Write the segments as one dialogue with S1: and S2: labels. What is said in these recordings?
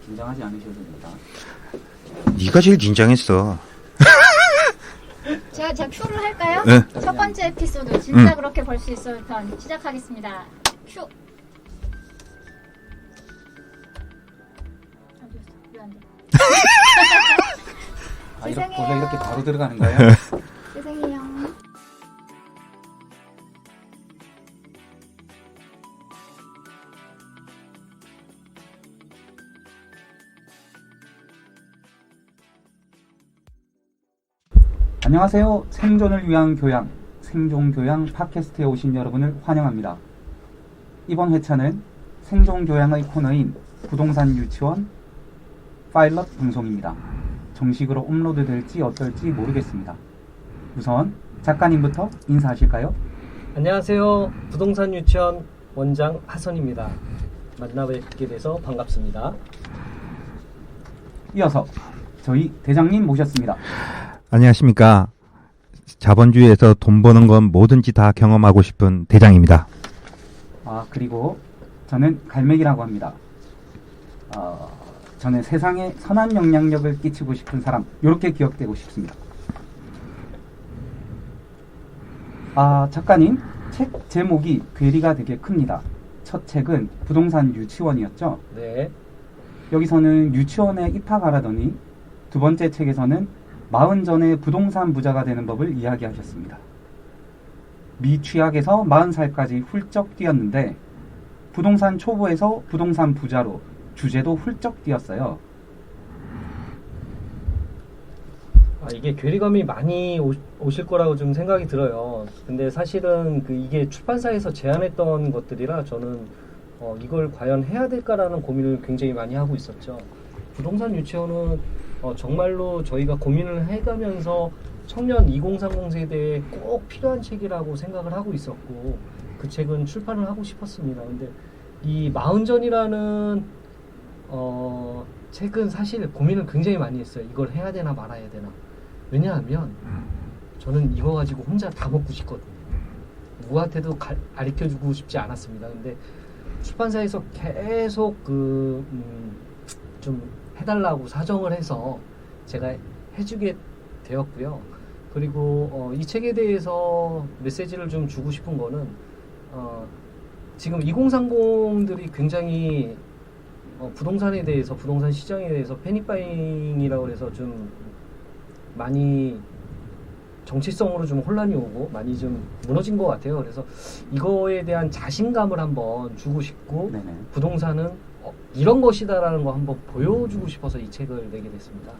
S1: 긴장하지 않으셔도 됩니다.
S2: 네가 제일 긴장했어.
S3: 제가 큐를 할까요?
S2: 네.
S3: 첫 번째 에피소드 진짜 그렇게 볼 수 있어요. 편 시작하겠습니다. 큐. 왜안 돼?
S1: 원래 이렇게 바로 들어가는 거예요?
S3: 죄송해요.
S1: 안녕하세요. 생존을 위한 교양, 생존교양 팟캐스트에 오신 여러분을 환영합니다. 이번 회차는 생존교양의 코너인 부동산 유치원 파일럿 방송입니다. 정식으로 업로드 될지 어떨지 모르겠습니다. 우선 작가님부터 인사하실까요?
S4: 안녕하세요. 부동산 유치원 원장 하선입니다. 만나 뵙게 돼서 반갑습니다.
S1: 이어서 저희 대장님 모셨습니다.
S2: 안녕하십니까. 자본주의에서 돈 버는 건 뭐든지 다 경험하고 싶은 대장입니다.
S1: 그리고 저는 갈매기라고 합니다. 저는 세상에 선한 영향력을 끼치고 싶은 사람, 이렇게 기억되고 싶습니다. 작가님, 책 제목이 괴리가 되게 큽니다. 첫 책은 부동산 유치원이었죠?
S4: 네.
S1: 여기서는 유치원에 입학하라더니 두 번째 책에서는 40 전에 부동산 부자가 되는 법을 이야기하셨습니다. 미취학에서 40살까지 훌쩍 뛰었는데 부동산 초보에서 부동산 부자로 주제도 훌쩍 뛰었어요.
S4: 이게 괴리감이 많이 오실 거라고 좀 생각이 들어요. 근데 사실은 이게 출판사에서 제안했던 것들이라 저는 이걸 과연 해야 될까라는 고민을 굉장히 많이 하고 있었죠. 부동산 유치원은 정말로 저희가 고민을 해가면서 청년 2030 세대에 꼭 필요한 책이라고 생각을 하고 있었고 그 책은 출판을 하고 싶었습니다. 근데 이 40 전이라는 책은 사실 고민을 굉장히 많이 했어요. 이걸 해야 되나 말아야 되나. 왜냐하면 저는 이거 가지고 혼자 다 먹고 싶거든요. 누구한테도 가르쳐주고 싶지 않았습니다. 근데 출판사에서 계속 좀 해달라고 사정을 해서 제가 해주게 되었고요. 그리고 이 책에 대해서 메시지를 좀 주고 싶은 거는 지금 2030들이 굉장히 부동산에 대해서, 부동산 시장에 대해서 패닉바잉이라고 해서 좀 많이 정치성으로 좀 혼란이 오고 많이 좀 무너진 것 같아요. 그래서 이거에 대한 자신감을 한번 주고 싶고
S1: 네네.
S4: 부동산은 이런 것이다라는 거 한번 보여주고 싶어서 이 책을 내게 됐습니다.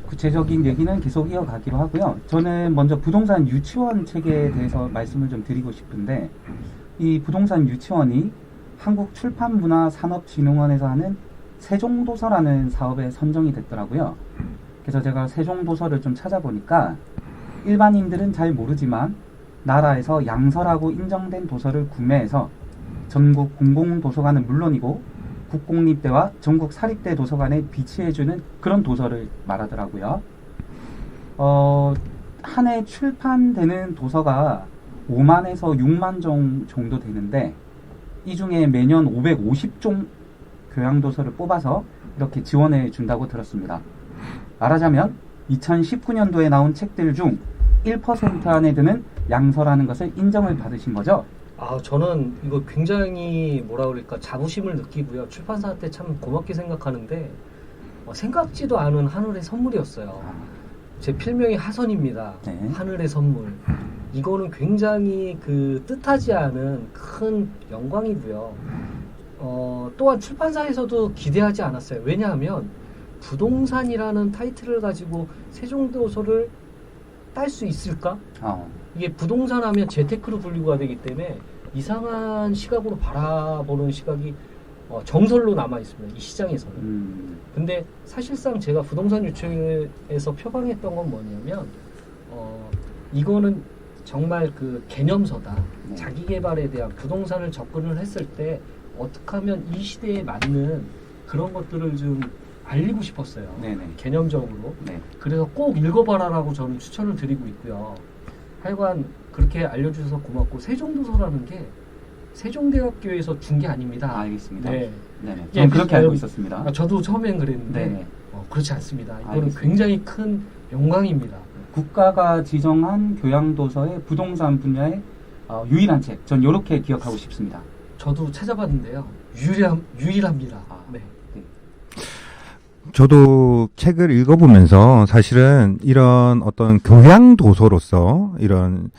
S1: 구체적인 얘기는 계속 이어가기로 하고요. 저는 먼저 부동산 유치원 책에 대해서 말씀을 좀 드리고 싶은데 이 부동산 유치원이 한국출판문화산업진흥원에서 하는 세종도서라는 사업에 선정이 됐더라고요. 그래서 제가 세종도서를 좀 찾아보니까 일반인들은 잘 모르지만 나라에서 양서라고 인정된 도서를 구매해서 전국 공공도서관은 물론이고 국공립대와 전국 사립대 도서관에 비치해주는 그런 도서를 말하더라고요. 한 해 출판되는 도서가 5만에서 6만 종 정도 되는데 이 중에 매년 550종 교양도서를 뽑아서 이렇게 지원해 준다고 들었습니다. 말하자면 2019년도에 나온 책들 중 1% 안에 드는 양서라는 것을 인정을 받으신 거죠?
S4: 저는 이거 굉장히 뭐라 그럴까 자부심을 느끼고요. 출판사한테 참 고맙게 생각하는데 생각지도 않은 하늘의 선물이었어요. 제 필명이 하선입니다.
S1: 네.
S4: 하늘의 선물. 이거는 굉장히 뜻하지 않은 큰 영광이고요. 또한 출판사에서도 기대하지 않았어요. 왜냐하면 부동산이라는 타이틀을 가지고 세종도서를 딸 수 있을까? 이게 부동산 하면 재테크로 분류가 되기 때문에 이상한 시각으로 바라보는 시각이 정설로 남아 있습니다. 이 시장에서는. 근데 사실상 제가 부동산 유치원에서 표방했던 건 뭐냐면 이거는 정말 개념서다. 자기 개발에 대한 부동산을 접근을 했을 때 어떻게 하면 이 시대에 맞는 그런 것들을 좀 알리고 싶었어요.
S1: 네네.
S4: 개념적으로.
S1: 네.
S4: 그래서 꼭 읽어봐라라고 저는 추천을 드리고 있고요. 하여간 그렇게 알려주셔서 고맙고 세종도서라는 게 세종대학교에서 준 게 아닙니다.
S1: 알겠습니다.
S4: 네.
S1: 네네.
S4: 예,
S1: 저는 그렇게 알고
S4: 그-
S1: 있었습니다.
S4: 저도 처음엔 그랬는데
S1: 네네.
S4: 그렇지 않습니다. 이거는
S1: 알겠습니다.
S4: 굉장히 큰 영광입니다.
S1: 국가가 지정한 교양도서의 부동산 분야의 유일한 책. 전 이렇게 기억하고 싶습니다.
S4: 저도 찾아봤는데요. 유일합니다.
S1: 아,
S4: 네.
S1: 네.
S2: 저도 책을 읽어보면서 사실은 이런 어떤 교양 도서로서 이런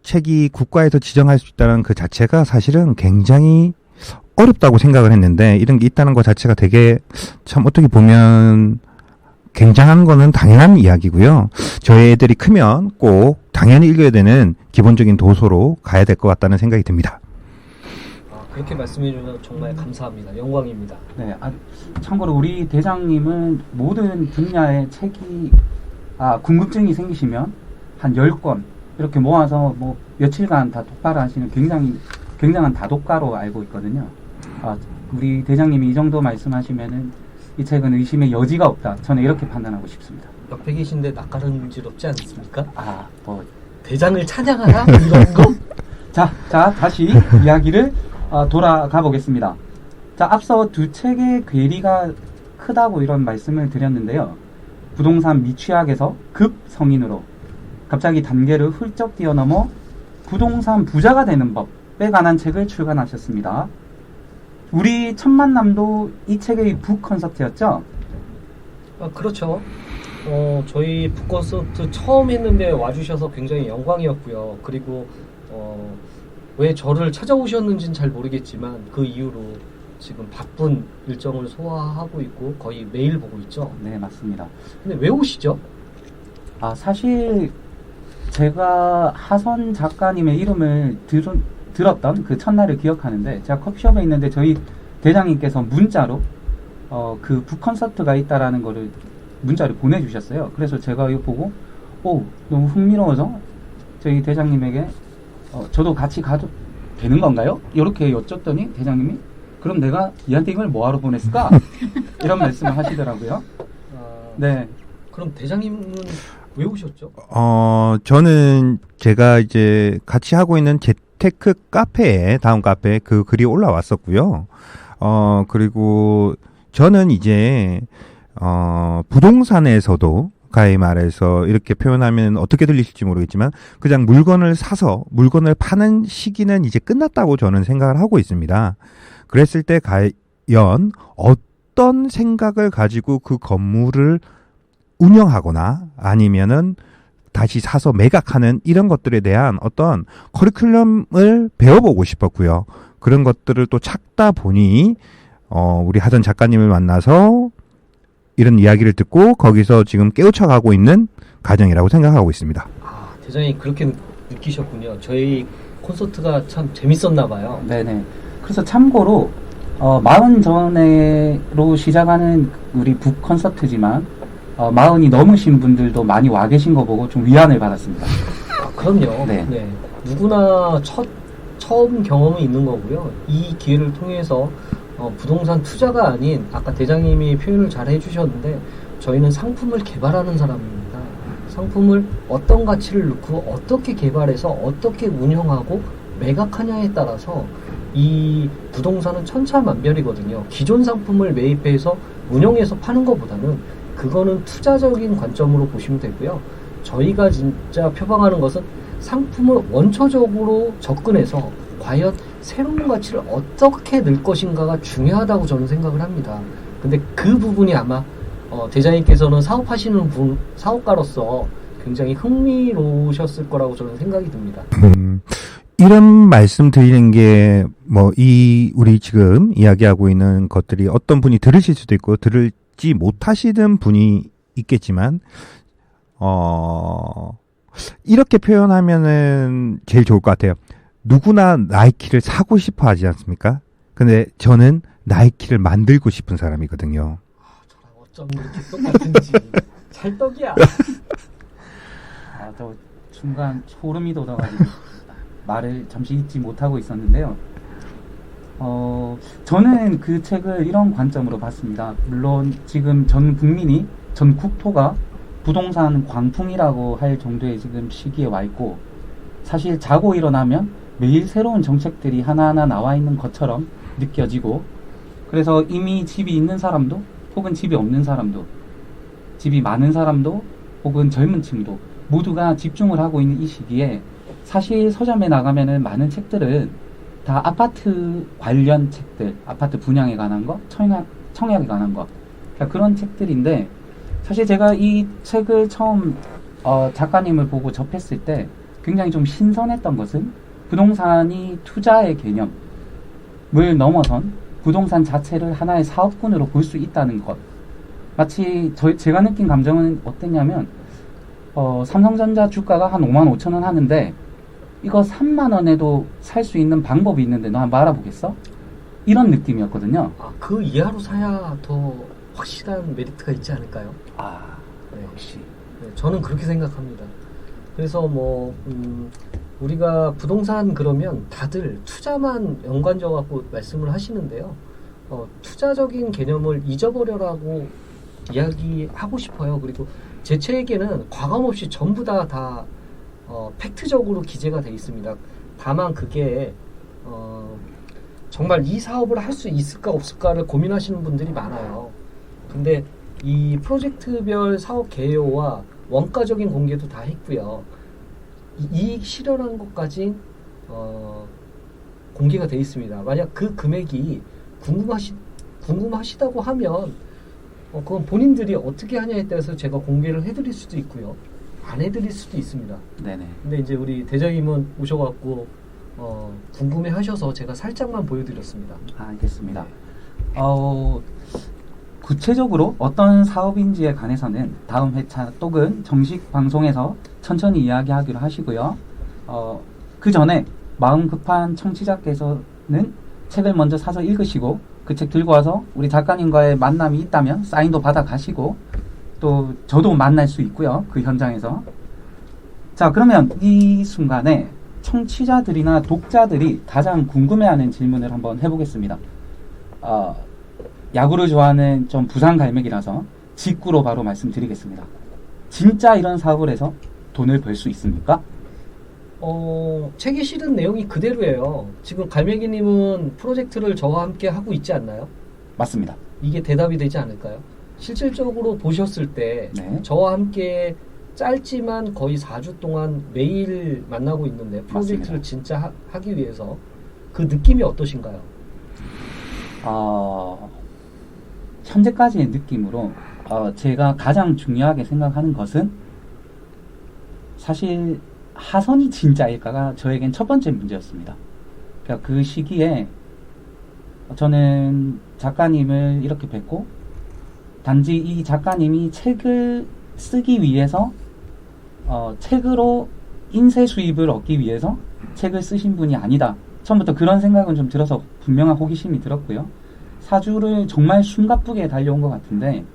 S2: 책이 국가에서 지정할 수 있다는 그 자체가 사실은 굉장히 어렵다고 생각을 했는데 이런 게 있다는 것 자체가 되게 참 어떻게 보면 굉장한 거는 당연한 이야기고요. 저희 애들이 크면 꼭 당연히 읽어야 되는 기본적인 도서로 가야 될 것 같다는 생각이 듭니다.
S4: 그렇게 말씀해 주셔서 정말 감사합니다. 영광입니다.
S1: 네, 참고로 우리 대장님은 모든 분야의 책이 궁금증이 생기시면 한 10권 이렇게 모아서 뭐 며칠간 다 독발하시는 굉장한 다독가로 알고 있거든요. 우리 대장님이 이 정도 말씀하시면은 이 책은 의심의 여지가 없다. 저는 이렇게 판단하고 싶습니다.
S4: 옆에 계신데 낯가름질없지 않습니까? 대장을 찬양하라? 이런 거?
S1: 자, 다시 이야기를 돌아가 보겠습니다. 자, 앞서 두 책의 괴리가 크다고 이런 말씀을 드렸는데요. 부동산 미취학에서 급성인으로 갑자기 단계를 훌쩍 뛰어넘어 부동산 부자가 되는 법에 관한 책을 출간하셨습니다. 우리 첫 만남도 이 책의 북 콘서트였죠?
S4: 그렇죠. 저희 북콘서트 처음 했는데 와주셔서 굉장히 영광이었고요. 그리고 왜 저를 찾아오셨는지는 잘 모르겠지만 그 이후로 지금 바쁜 일정을 소화하고 있고 거의 매일 보고 있죠.
S1: 네, 맞습니다.
S4: 근데 왜 오시죠?
S1: 사실 제가 하선 작가님의 이름을 들었던 그 첫날을 기억하는데 제가 커피숍에 있는데 저희 대장님께서 문자로 그 북콘서트가 있다라는 거를 문자를 보내주셨어요. 그래서 제가 이거 보고 너무 흥미로워서 저희 대장님에게 저도 같이 가도 되는 건가요? 이렇게 여쭸더니 대장님이 그럼 내가 얘한테 이걸 뭐하러 보냈을까? 이런 말씀을 하시더라고요. 네.
S4: 그럼 대장님은 왜 오셨죠?
S2: 저는 제가 이제 같이 하고 있는 재테크 카페에, 다운 카페에 그 글이 올라왔었고요. 그리고 저는 이제, 부동산에서도 가히 말해서 이렇게 표현하면 어떻게 들리실지 모르겠지만 그냥 물건을 사서 물건을 파는 시기는 이제 끝났다고 저는 생각을 하고 있습니다. 그랬을 때 과연 어떤 생각을 가지고 그 건물을 운영하거나 아니면은 다시 사서 매각하는 이런 것들에 대한 어떤 커리큘럼을 배워보고 싶었고요. 그런 것들을 또 찾다 보니 우리 하선 작가님을 만나서 이런 이야기를 듣고 거기서 지금 깨우쳐가고 있는 과정이라고 생각하고 있습니다.
S4: 대장님 그렇게 느끼셨군요. 저희 콘서트가 참 재밌었나 봐요.
S1: 네네. 그래서 참고로 40전에로 시작하는 우리 북 콘서트지만 40이 넘으신 분들도 많이 와 계신 거 보고 좀 위안을 받았습니다.
S4: 그럼요.
S1: 네.
S4: 누구나 처음 경험이 있는 거고요. 이 기회를 통해서 부동산 투자가 아닌 아까 대장님이 표현을 잘 해주셨는데 저희는 상품을 개발하는 사람입니다. 상품을 어떤 가치를 넣고 어떻게 개발해서 어떻게 운영하고 매각하냐에 따라서 이 부동산은 천차만별이거든요. 기존 상품을 매입해서 운영해서 파는 것보다는 그거는 투자적인 관점으로 보시면 되고요. 저희가 진짜 표방하는 것은 상품을 원초적으로 접근해서 과연 새로운 가치를 어떻게 낼 것인가가 중요하다고 저는 생각을 합니다. 근데 그 부분이 아마 대장님께서는 사업하시는 사업가로서 굉장히 흥미로우셨을 거라고 저는 생각이 듭니다.
S2: 이런 말씀 드리는 게 우리 지금 이야기하고 있는 것들이 어떤 분이 들으실 수도 있고 들을지 못하시는 분이 있겠지만 이렇게 표현하면은 제일 좋을 것 같아요. 누구나 나이키를 사고 싶어 하지 않습니까? 근데 저는 나이키를 만들고 싶은 사람이거든요.
S4: 저랑 어쩜 이렇게 똑같은지. 찰떡이야.
S1: 저 순간 소름이 돋아가지고 말을 잠시 잊지 못하고 있었는데요. 저는 그 책을 이런 관점으로 봤습니다. 물론 지금 전 국민이, 전 국토가 부동산 광풍이라고 할 정도의 지금 시기에 와 있고 사실 자고 일어나면 매일 새로운 정책들이 하나하나 나와 있는 것처럼 느껴지고 그래서 이미 집이 있는 사람도 혹은 집이 없는 사람도 집이 많은 사람도 혹은 젊은 층도 모두가 집중을 하고 있는 이 시기에 사실 서점에 나가면은 많은 책들은 다 아파트 관련 책들, 아파트 분양에 관한 거, 청약에 관한 거, 그러니까 그런 책들인데 사실 제가 이 책을 처음 작가님을 보고 접했을 때 굉장히 좀 신선했던 것은 부동산이 투자의 개념을 넘어선 부동산 자체를 하나의 사업군으로 볼 수 있다는 것. 마치 제가 느낀 감정은 어땠냐면 삼성전자 주가가 한 5만 5천 원 하는데 이거 3만 원에도 살 수 있는 방법이 있는데 너 한번 알아보겠어? 이런 느낌이었거든요.
S4: 그 이하로 사야 더 확실한 메리트가 있지 않을까요?
S1: 네, 역시.
S4: 네, 저는 그렇게 생각합니다. 그래서 우리가 부동산 그러면 다들 투자만 연관져 갖고 말씀을 하시는데요. 투자적인 개념을 잊어버려라고 이야기하고 싶어요. 그리고 제 책에는 과감 없이 전부 다 팩트적으로 기재가 되어 있습니다. 다만 그게 정말 이 사업을 할 수 있을까 없을까를 고민하시는 분들이 많아요. 근데 이 프로젝트별 사업 개요와 원가적인 공개도 다 했고요. 이익 실현한 것까지 공개가 되어 있습니다. 만약 그 금액이 궁금하시다고 하면 그건 본인들이 어떻게 하냐에 따라서 제가 공개를 해드릴 수도 있고요. 안 해드릴 수도 있습니다.
S1: 네네.
S4: 근데 이제 우리 대장님은 오셔갖고 궁금해하셔서 제가 살짝만 보여드렸습니다.
S1: 알겠습니다. 구체적으로 어떤 사업인지에 관해서는 다음 회차 또는 정식 방송에서 천천히 이야기하기로 하시고요. 그 전에 마음 급한 청취자께서는 책을 먼저 사서 읽으시고 그 책 들고 와서 우리 작가님과의 만남이 있다면 사인도 받아 가시고 또 저도 만날 수 있고요. 그 현장에서. 자, 그러면 이 순간에 청취자들이나 독자들이 가장 궁금해하는 질문을 한번 해보겠습니다. 야구를 좋아하는 좀 부산 갈매기라서 직구로 바로 말씀드리겠습니다. 진짜 이런 사업을 해서 돈을 벌 수 있습니까?
S4: 책에 실은 내용이 그대로예요. 지금 갈매기님은 프로젝트를 저와 함께 하고 있지 않나요?
S1: 맞습니다.
S4: 이게 대답이 되지 않을까요? 실질적으로 보셨을 때
S1: 네.
S4: 저와 함께 짧지만 거의 4주 동안 매일 만나고 있는데 프로젝트를
S1: 맞습니다.
S4: 진짜 하기 위해서 그 느낌이 어떠신가요?
S1: 현재까지의 느낌으로 제가 가장 중요하게 생각하는 것은 사실 하선이 진짜일까가 저에겐 첫 번째 문제였습니다. 그러니까 그 시기에 저는 작가님을 이렇게 뵙고 단지 이 작가님이 책을 쓰기 위해서 책으로 인쇄 수입을 얻기 위해서 책을 쓰신 분이 아니다. 처음부터 그런 생각은 좀 들어서 분명한 호기심이 들었고요. 사주를 정말 숨가쁘게 달려온 것 같은데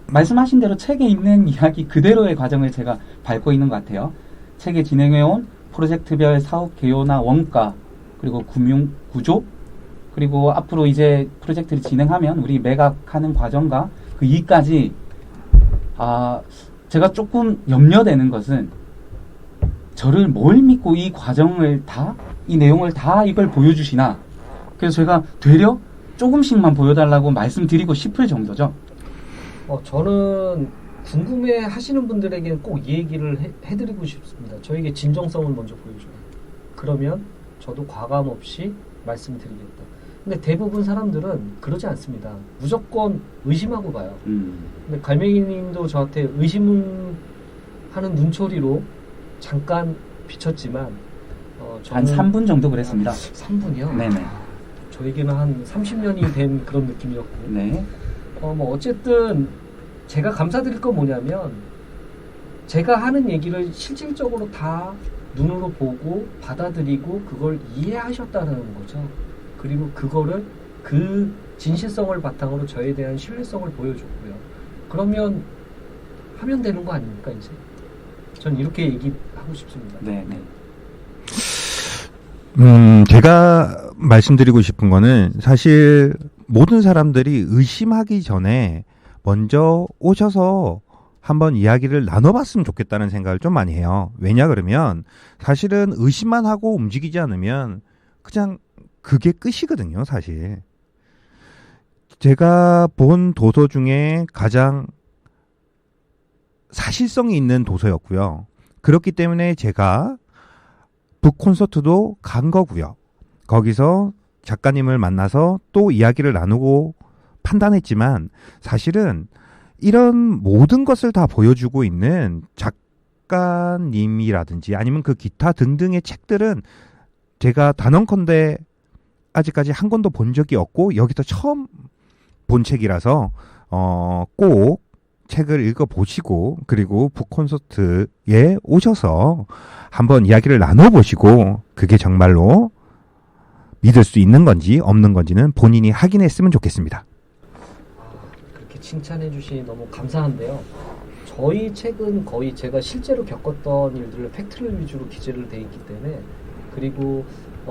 S1: 말씀하신 대로 책에 있는 이야기 그대로의 과정을 제가 밟고 있는 것 같아요. 책에 진행해온 프로젝트별 사업 개요나 원가 그리고 금융 구조 그리고 앞으로 이제 프로젝트를 진행하면 우리 매각하는 과정과 그 이까지 제가 조금 염려되는 것은 저를 뭘 믿고 이 과정을 이 내용을 다 이걸 보여주시나. 그래서 제가 되려 조금씩만 보여달라고 말씀드리고 싶을 정도죠.
S4: 저는 궁금해 하시는 분들에게는 꼭 이 얘기를 해드리고 싶습니다. 저에게 진정성을 먼저 보여줘요. 그러면 저도 과감 없이 말씀드리겠다. 근데 대부분 사람들은 그러지 않습니다. 무조건 의심하고 봐요. 근데 갈매기님도 저한테 의심하는 눈초리로 잠깐 비쳤지만
S1: 한 3분 정도 그랬습니다.
S4: 3분이요?
S1: 네네.
S4: 저에게는 한 30년이 된 그런 느낌이었고
S1: 네.
S4: 어쨌든 제가 감사드릴 건 뭐냐면 제가 하는 얘기를 실질적으로 다 눈으로 보고 받아들이고 그걸 이해하셨다는 거죠. 그리고 그거를 그 진실성을 바탕으로 저에 대한 신뢰성을 보여줬고요. 그러면 하면 되는 거 아닙니까 이제? 전 이렇게 얘기하고 싶습니다.
S1: 네네.
S2: 제가 말씀드리고 싶은 거는 사실 모든 사람들이 의심하기 전에 먼저 오셔서 한번 이야기를 나눠봤으면 좋겠다는 생각을 좀 많이 해요. 왜냐 그러면 사실은 의심만 하고 움직이지 않으면 그냥 그게 끝이거든요, 사실. 제가 본 도서 중에 가장 사실성이 있는 도서였고요. 그렇기 때문에 제가 북 콘서트도 간 거고요. 거기서 작가님을 만나서 또 이야기를 나누고 판단했지만 사실은 이런 모든 것을 다 보여주고 있는 작가님이라든지 아니면 그 기타 등등의 책들은 제가 단언컨대 아직까지 한 권도 본 적이 없고 여기서 처음 본 책이라서 꼭 책을 읽어보시고 그리고 북 콘서트에 오셔서 한번 이야기를 나눠보시고 그게 정말로 믿을 수 있는 건지 없는 건지는 본인이 확인했으면 좋겠습니다.
S4: 그렇게 칭찬해 주시니 너무 감사한데요. 저희 책은 거의 제가 실제로 겪었던 일들을 팩트를 위주로 기재를 돼 있기 때문에 그리고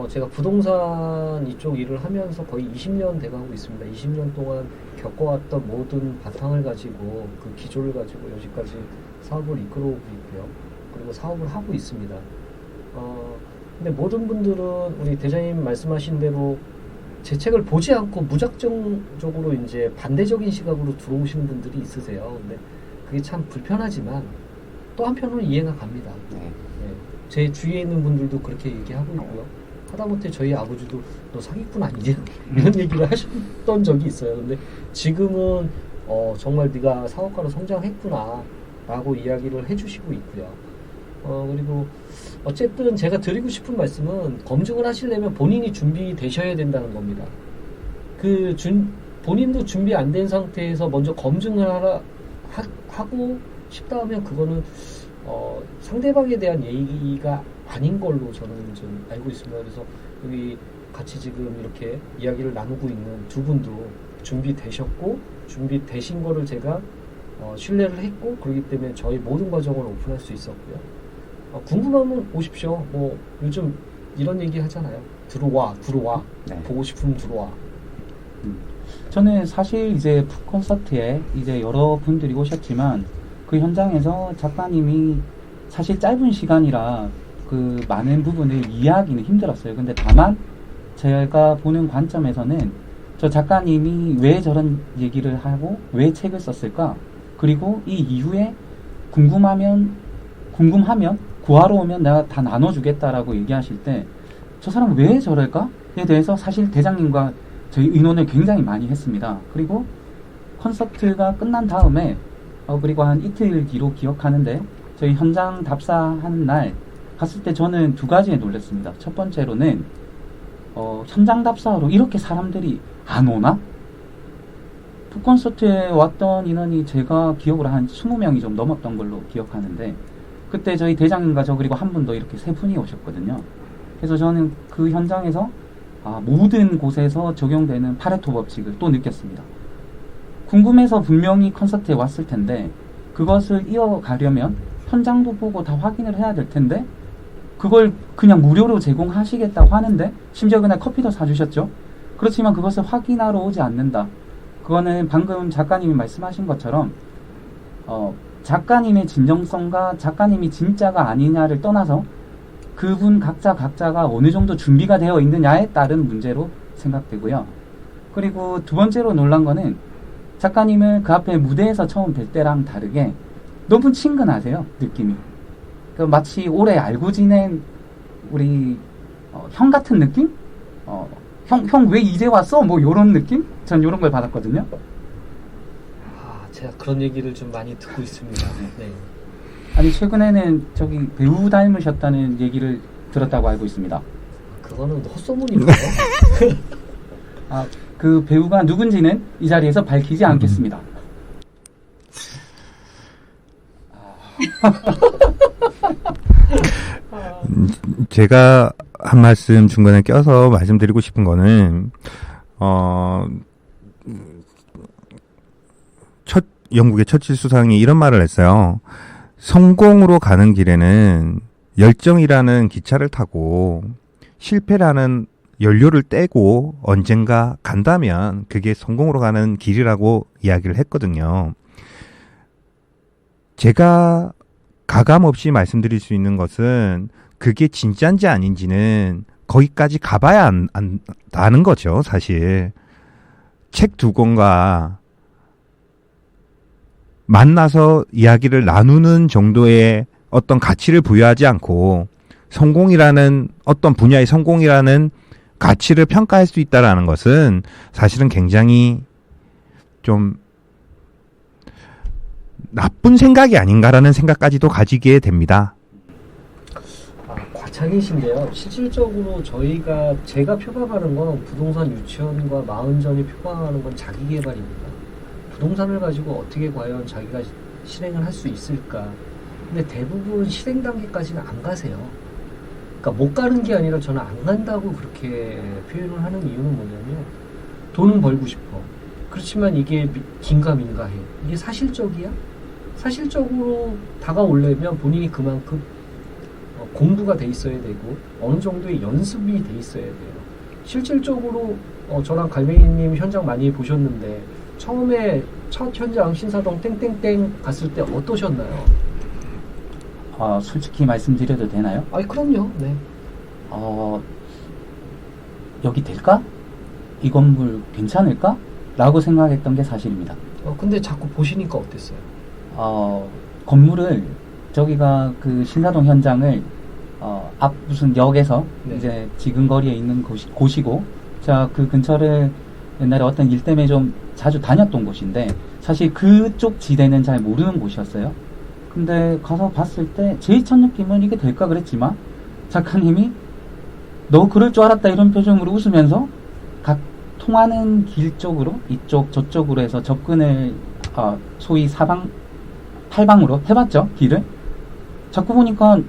S4: 제가 부동산 이쪽 일을 하면서 거의 20년 돼가고 있습니다. 20년 동안 겪어왔던 모든 바탕을 가지고 그 기조를 가지고 여기까지 사업을 이끌어오고 있고요. 그리고 사업을 하고 있습니다. 근데 모든 분들은 우리 대장님 말씀하신 대로 제 책을 보지 않고 무작정적으로 이제 반대적인 시각으로 들어오시는 분들이 있으세요. 근데 그게 참 불편하지만 또 한편으로는 이해가 갑니다. 네. 제 주위에 있는 분들도 그렇게 얘기하고 있고요. 하다못해 저희 아버지도 너 사기꾼 아니냐 이런 얘기를 하셨던 적이 있어요. 근데 지금은 정말 네가 사업가로 성장했구나 라고 이야기를 해주시고 있고요. 그리고 어쨌든 제가 드리고 싶은 말씀은 검증을 하시려면 본인이 준비되셔야 된다는 겁니다. 본인도 준비 안 된 상태에서 먼저 검증을 하고 싶다 하면 그거는 상대방에 대한 예의가 아닌 걸로 저는 좀 알고 있습니다. 그래서 여기 같이 지금 이렇게 이야기를 나누고 있는 두 분도 준비되셨고 준비되신 거를 제가 신뢰를 했고 그렇기 때문에 저희 모든 과정을 오픈할 수 있었고요. 궁금하면 오십시오. 뭐 요즘 이런 얘기 하잖아요. 들어와.
S1: 네.
S4: 보고 싶으면 들어와.
S1: 저는 사실 이제 북 콘서트에 이제 여러 분들이 오셨지만 그 현장에서 작가님이 사실 짧은 시간이라 그 많은 부분을 이해하기는 힘들었어요. 근데 다만 제가 보는 관점에서는 저 작가님이 왜 저런 얘기를 하고 왜 책을 썼을까? 그리고 이 이후에 궁금하면 구하러 오면 내가 다 나눠주겠다라고 얘기하실 때 저 사람은 왜 저럴까?에 대해서 사실 대장님과 저희 의논을 굉장히 많이 했습니다. 그리고 콘서트가 끝난 다음에 그리고 한 이틀 뒤로 기억하는데 저희 현장 답사하는 날 갔을 때 저는 두 가지에 놀랐습니다. 첫 번째로는 현장 답사하러 이렇게 사람들이 안 오나? 북 콘서트에 왔던 인원이 제가 기억으로 한 20명이 좀 넘었던 걸로 기억하는데 그때 저희 대장님과 저 그리고 한 분 더 이렇게 세 분이 오셨거든요. 그래서 저는 그 현장에서 모든 곳에서 적용되는 파레토 법칙을 또 느꼈습니다. 궁금해서 분명히 콘서트에 왔을 텐데 그것을 이어가려면 현장도 보고 다 확인을 해야 될 텐데 그걸 그냥 무료로 제공하시겠다고 하는데 심지어 그날 커피도 사주셨죠. 그렇지만 그것을 확인하러 오지 않는다. 그거는 방금 작가님이 말씀하신 것처럼 작가님의 진정성과 작가님이 진짜가 아니냐를 떠나서 그분 각자가 어느 정도 준비가 되어 있느냐에 따른 문제로 생각되고요. 그리고 두 번째로 놀란 거는 작가님을 그 앞에 무대에서 처음 뵐 때랑 다르게 너무 친근하세요. 느낌이. 마치 오래 알고 지낸 우리 형 같은 느낌? 형 왜 이제 왔어? 뭐 요런 느낌? 전 요런 걸 받았거든요.
S4: 제가 그런 얘기를 좀 많이 듣고 있습니다. 네.
S1: 아니 최근에는 저기 배우 닮으셨다는 얘기를 들었다고 알고 있습니다.
S4: 그거는 헛소문이고요.
S1: 그 배우가 누군지는 이 자리에서 밝히지 않겠습니다.
S2: 제가 한 말씀 중간에 껴서 말씀드리고 싶은 거는 영국의 처칠 수상이 이런 말을 했어요. 성공으로 가는 길에는 열정이라는 기차를 타고 실패라는 연료를 떼고 언젠가 간다면 그게 성공으로 가는 길이라고 이야기를 했거든요. 제가 가감 없이 말씀드릴 수 있는 것은 그게 진짜인지 아닌지는 거기까지 가봐야 안다는 거죠, 사실. 책 두 권과 만나서 이야기를 나누는 정도의 어떤 가치를 부여하지 않고 성공이라는 어떤 분야의 성공이라는 가치를 평가할 수 있다라는 것은 사실은 굉장히 좀 나쁜 생각이 아닌가라는 생각까지도 가지게 됩니다.
S4: 과찬이신데요. 실질적으로 제가 표방하는 건 부동산 유치원과 마흔전이 표방하는 건 자기 개발입니다. 부동산을 가지고 어떻게 과연 자기가 실행을 할 수 있을까? 근데 대부분 실행 단계까지는 안 가세요. 그러니까 못 가는 게 아니라 저는 안 간다고 그렇게 표현을 하는 이유는 뭐냐면 돈은 벌고 싶어. 그렇지만 이게 긴가민가해. 이게 사실적이야? 사실적으로 다가오려면 본인이 그만큼 공부가 돼 있어야 되고 어느 정도의 연습이 돼 있어야 돼요. 실질적으로 저랑 갈매기님 현장 많이 보셨는데 처음에 첫 현장 신사동 땡땡땡 갔을 때 어떠셨나요?
S1: 솔직히 말씀드려도 되나요?
S4: 아니 그럼요. 네.
S1: 여기 될까? 이 건물 괜찮을까? 라고 생각했던 게 사실입니다.
S4: 근데 자꾸 보시니까 어땠어요?
S1: 건물을 저기가 그 신사동 현장을 앞 무슨 역에서
S4: 네.
S1: 이제 지근거리에 있는 곳이고 제가 그 근처를 옛날에 어떤 일 때문에 좀 자주 다녔던 곳인데 사실 그쪽 지대는 잘 모르는 곳이었어요. 근데 가서 봤을 때 제일 첫 느낌은 이게 될까 그랬지만 작가님이 너 그럴 줄 알았다 이런 표정으로 웃으면서 각 통하는 길 쪽으로 이쪽 저쪽으로 해서 접근을 소위 팔방으로 해봤죠 길을. 자꾸 보니까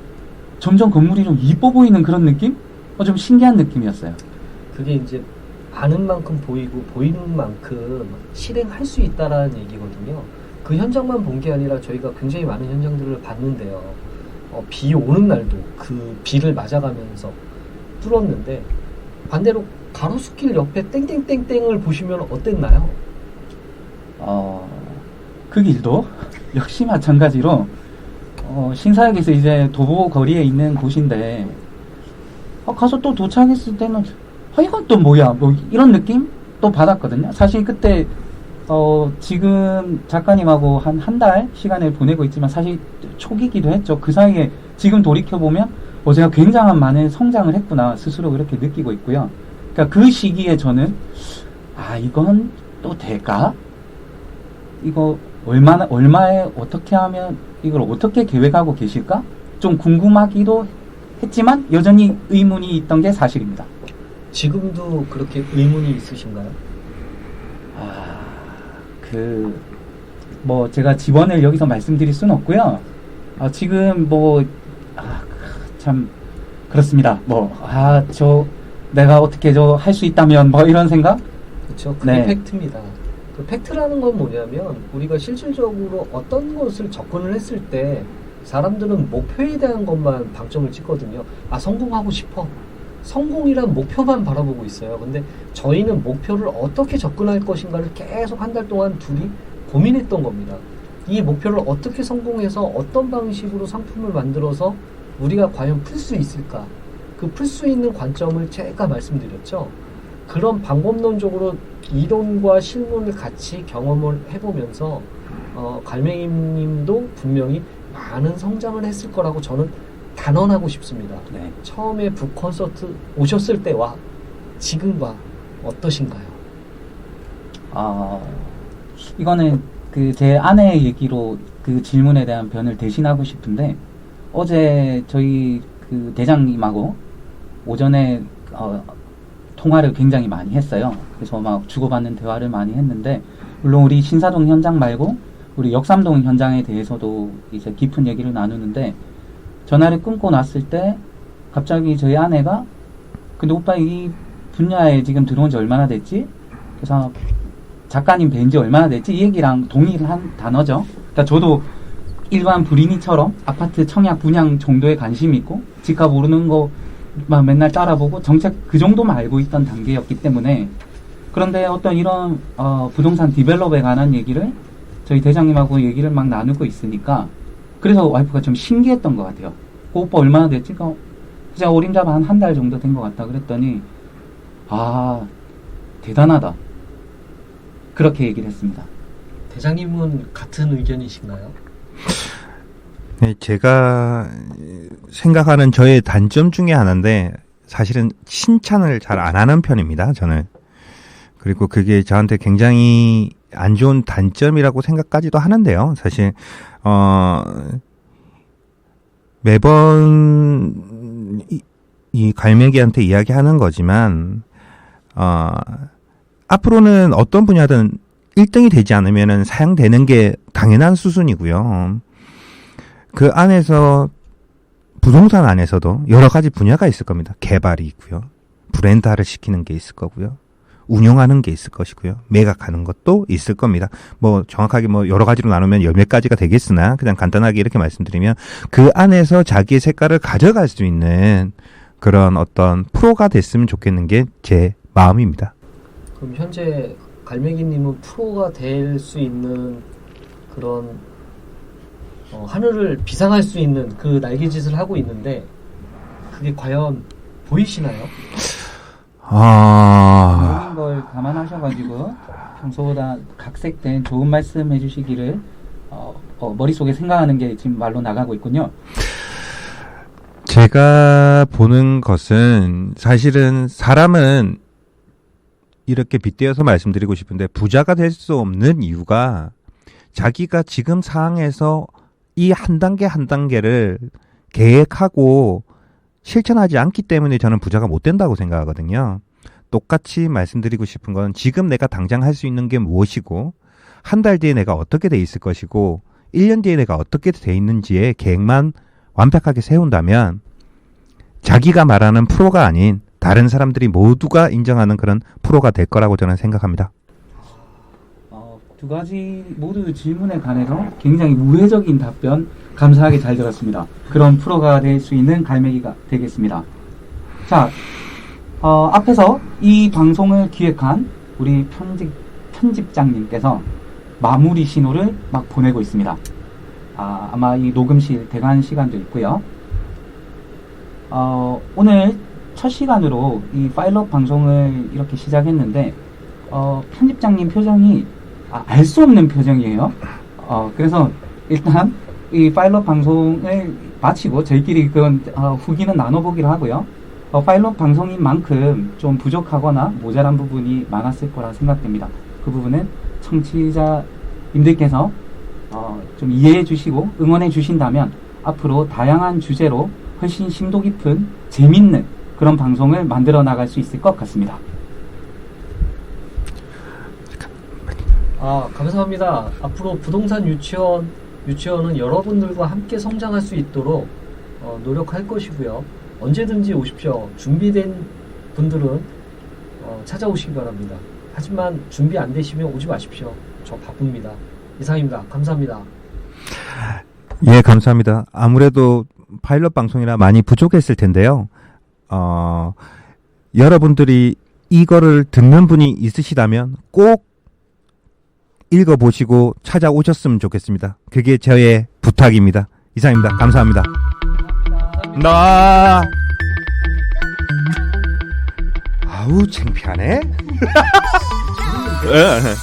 S1: 점점 건물이 좀 이뻐 보이는 그런 느낌? 좀 신기한 느낌이었어요.
S4: 그게 이제 아는 만큼 보이고 보이는 만큼 실행할 수 있다라는 얘기거든요. 그 현장만 본 게 아니라 저희가 굉장히 많은 현장들을 봤는데요. 비 오는 날도 그 비를 맞아가면서 뚫었는데 반대로 가로수길 옆에 땡땡땡땡을 보시면 어땠나요?
S1: 그 길도 역시 마찬가지로 신사역에서 이제 도보 거리에 있는 곳인데 가서 또 도착했을 때는 이건 또 뭐야 뭐 이런 느낌 또 받았거든요. 사실 그때 지금 작가님하고 한 달 시간을 보내고 있지만 사실 초기기도 했죠. 그 사이에 지금 돌이켜보면 제가 굉장한 많은 성장을 했구나 스스로 그렇게 느끼고 있고요. 그러니까 그 시기에 저는 이건 또 될까? 이거 얼마에 어떻게 하면 이걸 어떻게 계획하고 계실까? 좀 궁금하기도 했지만 여전히 의문이 있던 게 사실입니다.
S4: 지금도 그렇게 의문이 있으신가요?
S1: 제가 집원을 여기서 말씀드릴 수는 없고요. 지금 참 그렇습니다. 내가 어떻게 할 수 있다면 이런 생각?
S4: 그렇죠. 그게
S1: 네.
S4: 팩트입니다. 그 팩트라는 건 뭐냐면 우리가 실질적으로 어떤 것을 접근을 했을 때 사람들은 목표에 대한 것만 방점을 찍거든요. 성공하고 싶어. 성공이란 목표만 바라보고 있어요. 근데 저희는 목표를 어떻게 접근할 것인가를 계속 한 달 동안 둘이 고민했던 겁니다. 이 목표를 어떻게 성공해서 어떤 방식으로 상품을 만들어서 우리가 과연 풀 수 있을까? 그 풀 수 있는 관점을 제가 말씀드렸죠. 그런 방법론적으로 이론과 실문을 같이 경험을 해보면서 갈매기님도 분명히 많은 성장을 했을 거라고 저는 단언하고 싶습니다.
S1: 네.
S4: 처음에 북콘서트 오셨을 때와 지금과 어떠신가요?
S1: 이거는 제 아내의 얘기로 그 질문에 대한 변을 대신하고 싶은데 어제 저희 그 대장님하고 오전에 통화를 굉장히 많이 했어요. 그래서 막 주고받는 대화를 많이 했는데 물론 우리 신사동 현장 말고 우리 역삼동 현장에 대해서도 이제 깊은 얘기를 나누는데 전화를 끊고 났을 때 갑자기 저희 아내가 근데 오빠 이 분야에 지금 들어온 지 얼마나 됐지? 그래서 작가님 뵌 지 얼마나 됐지? 이 얘기랑 동일한 단어죠. 그러니까 저도 일반 불인이처럼 아파트 청약 분양 정도에 관심이 있고 집값 오르는 거만 맨날 따라보고 정책 그 정도만 알고 있던 단계였기 때문에 그런데 어떤 이런 부동산 디벨롭에 관한 얘기를 저희 대장님하고 얘기를 막 나누고 있으니까 그래서 와이프가 좀 신기했던 것 같아요. 오빠 얼마나 됐지? 진짜 어림잡아 한 달 정도 된 것 같다 그랬더니 대단하다. 그렇게 얘기를 했습니다.
S4: 대장님은 같은 의견이신가요?
S2: 네, 제가 생각하는 저의 단점 중에 하나인데 사실은 칭찬을 잘 안 하는 편입니다. 저는. 그리고 그게 저한테 굉장히 안 좋은 단점이라고 생각까지도 하는데요. 사실 매번 이 갈매기한테 이야기하는 거지만 앞으로는 어떤 분야든 1등이 되지 않으면은 사양되는 게 당연한 수순이고요. 그 안에서 부동산 안에서도 여러 가지 분야가 있을 겁니다. 개발이 있고요. 브랜드화를 시키는 게 있을 거고요. 운영하는 게 있을 것이고요. 매각하는 것도 있을 겁니다. 뭐 정확하게 뭐 여러 가지로 나누면 열 몇 가지가 되겠으나 그냥 간단하게 이렇게 말씀드리면 그 안에서 자기의 색깔을 가져갈 수 있는 그런 어떤 프로가 됐으면 좋겠는 게 제 마음입니다.
S4: 그럼 현재 갈매기님은 프로가 될 수 있는 그런 하늘을 비상할 수 있는 그 날개짓을 하고 있는데 그게 과연 보이시나요?
S1: 모든 걸 감안하셔가지고 평소보다 각색된 좋은 말씀 해주시기를 머릿속에 생각하는 게 지금 말로 나가고 있군요.
S2: 제가 보는 것은 사실은 사람은 이렇게 빗대어서 말씀드리고 싶은데 부자가 될 수 없는 이유가 자기가 지금 상황에서 이 한 단계 한 단계를 계획하고 실천하지 않기 때문에 저는 부자가 못 된다고 생각하거든요. 똑같이 말씀드리고 싶은 건 지금 내가 당장 할 수 있는 게 무엇이고 한 달 뒤에 내가 어떻게 돼 있을 것이고 1년 뒤에 내가 어떻게 돼 있는지의 계획만 완벽하게 세운다면 자기가 말하는 프로가 아닌 다른 사람들이 모두가 인정하는 그런 프로가 될 거라고 저는 생각합니다.
S1: 두 가지 모두 질문에 관해서 굉장히 우회적인 답변 감사하게 잘 들었습니다. 그런 프로가 될 수 있는 갈매기가 되겠습니다. 자, 앞에서 이 방송을 기획한 우리 편집장님께서 마무리 신호를 막 보내고 있습니다. 아마 이 녹음실 대관 시간도 있고요. 오늘 첫 시간으로 이 파일럿 방송을 이렇게 시작했는데 편집장님 표정이 알 수 없는 표정이에요. 그래서 일단 이 파일럿 방송을 마치고 저희끼리 그건 후기는 나눠보기로 하고요. 파일럿 방송인 만큼 좀 부족하거나 모자란 부분이 많았을 거라 생각됩니다. 그 부분은 청취자님들께서 좀 이해해 주시고 응원해 주신다면 앞으로 다양한 주제로 훨씬 심도 깊은 재밌는 그런 방송을 만들어 나갈 수 있을 것 같습니다.
S4: 감사합니다. 앞으로 부동산 유치원은 여러분들과 함께 성장할 수 있도록 노력할 것이고요. 언제든지 오십시오. 준비된 분들은 찾아오시기 바랍니다. 하지만 준비 안 되시면 오지 마십시오. 저 바쁩니다. 이상입니다. 감사합니다.
S2: 예, 감사합니다. 아무래도 파일럿 방송이라 많이 부족했을 텐데요. 여러분들이 이거를 듣는 분이 있으시다면 꼭 읽어보시고 찾아오셨으면 좋겠습니다. 그게 저의 부탁입니다. 이상입니다. 감사합니다. 아우, 창피하네.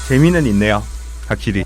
S2: 재미는 있네요. 확실히.